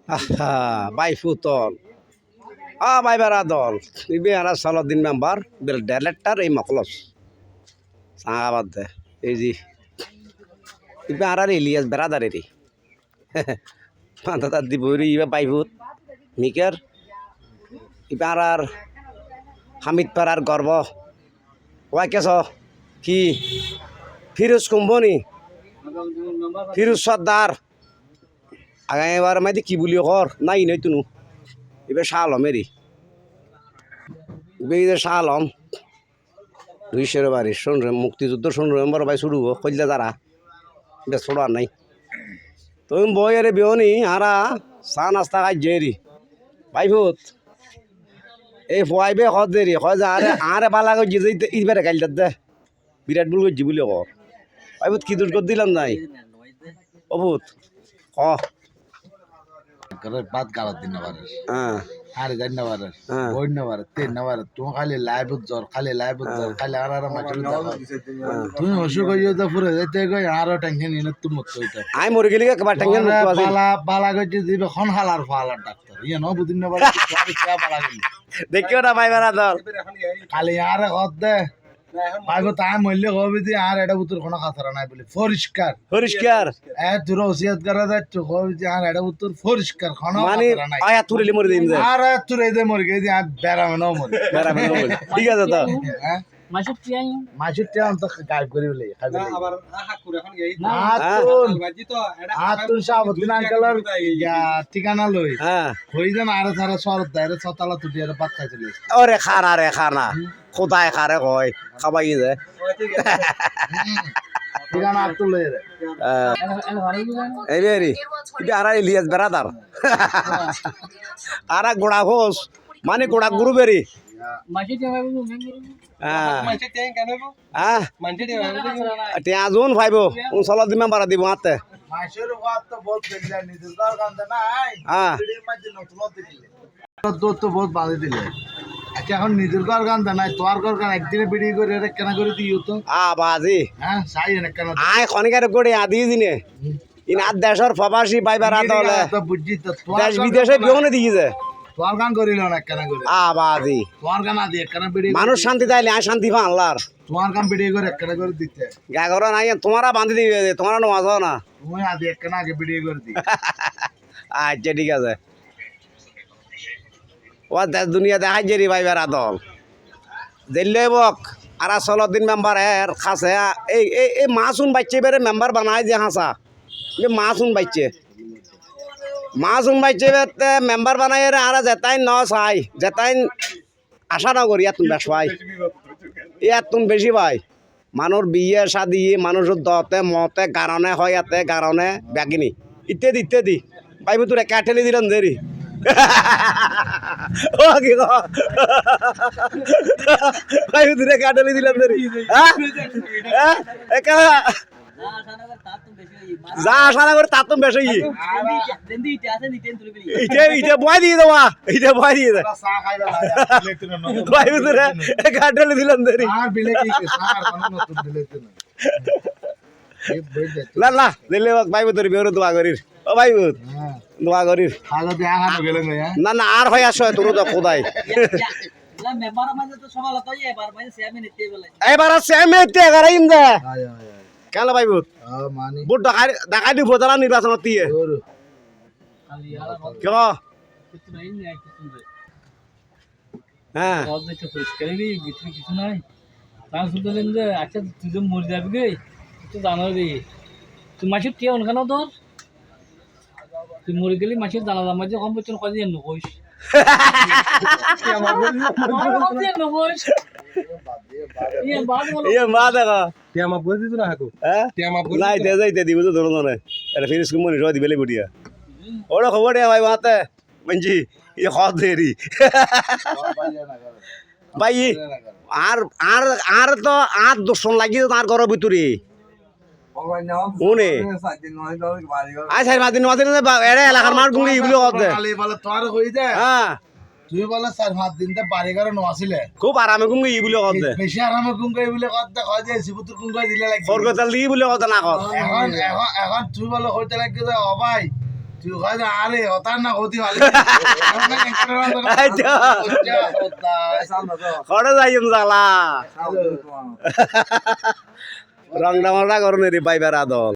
আহা by ফুতল by বেড়া দল ইবে আর সালাউদ্দিন মেম্বার বেল ডাইরেক্টর এই মকলস সাহাবাদ দে এই জি ইবে আর ইলিয়াস বেড়াদারেরি পান্তা দিবরি ইবে বাইভূত মিকের ইবে আর হামিদ পাড়ার গর্ব ওয়াই কেছ কি ফিরোজ কুম্বনি ফিরোজ সর্দার আগামী এবার মাইদি কি বলি কর নাই নই তুনু এবার শাহ আলম এরি এবার শাহ আলম 200 বাড়ি শুনরে মুক্তিযুদ্ধ শুনরে বড় ভাই শুরু কইলে তারা বেশ ছোড় আর নাই তো বইয়ের বিহনি হারা চা নাস্তা খাই জেরি ভাইভূত এই ফুয়াইবে হদ দেরি হয় যে আরে আরে বালা গো জিজে ইবারে গাইল দে বিরাট বল গজি বলি কর ভাইভূত কি দোষ কর দিলাম নাই অভূত ক বাদ গালত দিন না পারে হ্যাঁ আরে জানি না পারে ওই না পারে তেন না পারে তুমি খালি লাইভ জ্বর খালি আর মাছ তুমি অসুখ হইয়া তো পুরো যেতে গই আরো টেনশন নিন তুমি মত হইতা আই মরে গেলি একবার টেনশন মুক্ত আছে বালা গজি দিবে খন হালার ফালার ডাক্তার ইয়া নো বুদিন না পারে কি বালা গলি দেখিও না ভাই বেড়া দল খালি আর হদ দে ভাইবো তাই মইলে কবি দি আর এটা উত্তর কোনো খাতরা নাই বলি পরিষ্কার পরিষ্কার তোর ওসিয়াত করা যাচ্ছ কবি দি আর এটা উত্তর পরিষ্কার কোনো মানে খাতরা নাই আয়া তুরিলি মরে দিন যায় আর তোর এই দে মরে গেছি আর বেরামে ন মরে বেড়া ঠিক আছে তো হ্যাঁ মাসুর টিয়া তো গায়েব করি বলে আবার হাক করে এখন এই বাজি তো আতুন সাবুদ্দিন আঙ্কেলের ঠিকানা লই হ্যাঁ হই যেন আরো তারা শরৎ দাইরে ছতলা তুটি আর ভাত খাই চলে ওরে খানা রে খানা কোথায় খারে কয় খাবাই যায় ঠিকানা আর তুলে রে এই রে এটা আর ইলিয়াস বেড়াদার আর গোড়া ঘোষ মানে গোড়া গুরু বেরি মানছে ট্যাং কেন গো হ্যাঁ মানছে টিয়া জোন ফাইব উনসলা দিমা বাড়া দিব হাতে মাসের বাত তো বহুত বেলা নিজের দর কান্দে নাই হ্যাঁ ভিডিওর মধ্যে নতুন দিলে তো বহুত বাঁধে দিলে আচ্ছা এখন নিজের ঘর কান্দে নাই তোর ঘর কান একদিনে ভিডিও করে এটা কেন করে দিও তো বাজি হ্যাঁ সাই না কেন আয় খনিকার গোড়ে আদি দিনে ইন আর দেশের প্রবাসী পাইবার দলে তো বুঝছি তো দেশ বিদেশে বিহনে দিয়েছে তোর গান করিল না কেন করে বাজি তোর গান আদি কেন ভিডিও মানুষ শান্তি চাইলে আয় শান্তি পা আল্লাহর তোমার কাম ভিডিও করে কেন করে দিতে গাগর নাই তোমারা বান্ধি দিবে তোমার নামাজ না তুমি আদি কেন আগে ভিডিও করে দি আচ্ছা ঠিক আছে ও দেশ দুনিয়া দেখাই যে পাইবার দল দিল্লি বক আর সালাউদ্দিন মেম্বার এর খাসে এই এই মাসুন বাচ্চে বেড়ে মেম্বার বানায় যে হাসা মাসুন বাচ্চে মেম্বার বানাই আর যেতাই ন চাই যেতাই আশা নগর ইয়াত বেশ ভাই ইয়াত বেশি ভাই মানুষ বিয়ে শাদি মানুষের দতে মতে কারণে হয় ইয়াতে কারণে ব্যাগিনি ইত্যাদি ইত্যাদি পাইব তোর একা ঠেলি দিলাম দেরি কি পাইব তোর একা ঠেলি দিলাম দেরি একা যা আশা না করে তার তো বেশি ইটা বয় দিয়ে দেওয়া ইটা বয় দিয়ে দে ভাই ভিতরে কাটলে দিলাম দেরি না না দিলে ভাই ভিতরে বেরো দোয়া করির ও ভাই দোয়া করির না না আর হয় আসো তোর তো খোদাই এবার আছে আমি তে গারাইম দে কেন ভাই বুট দেখাই দিব যারা নির্বাচনত দিয়ে হ্যাঁ কিছু নাই আচ্ছা তুই যে মরে যাবি গে তুই জানো রে তুই মাসের টিয়া ওখানে তোর তুই মরে গেলি মাসের জানা জামা যে কম বছর কদিন নকইস মা দেখা টিয়ামা বই দিছ না হাকু টিয়ামা বই নাই দে যাইতে দিব তো ধরো না এটা ফিনিশ কুমনি রয় দিবেলে বড়িয়া ওরা খবর দে ভাই মাতে মঞ্জি ই খদ দেরি ভাই আর আর আর তো আর দর্শন লাগি তার ঘর ভিতরে উনি আই সাই মাদিন মাদিন এড়ে এলাকার মার গুলি ইগুলো কত তোর হই যায় হ্যাঁ তুই বলে 4-5 দিন তে বাড়ি ঘরে নছিলে খুব আরামে গুঙ্গি ই বলে কত বেশি আরামে গুঙ্গি বলে কত কয় যে সিবুতুর গুঙ্গি দিলে লাগে ফরগতাল দি বলে কত না কত এখন তুই বলে হইতে লাগে যে ও ভাই তুই হয় আরে হতার না হতি ভালো খড়ে যাইম জ্বালা রং ডামাটা করুন রে পাইবার আদল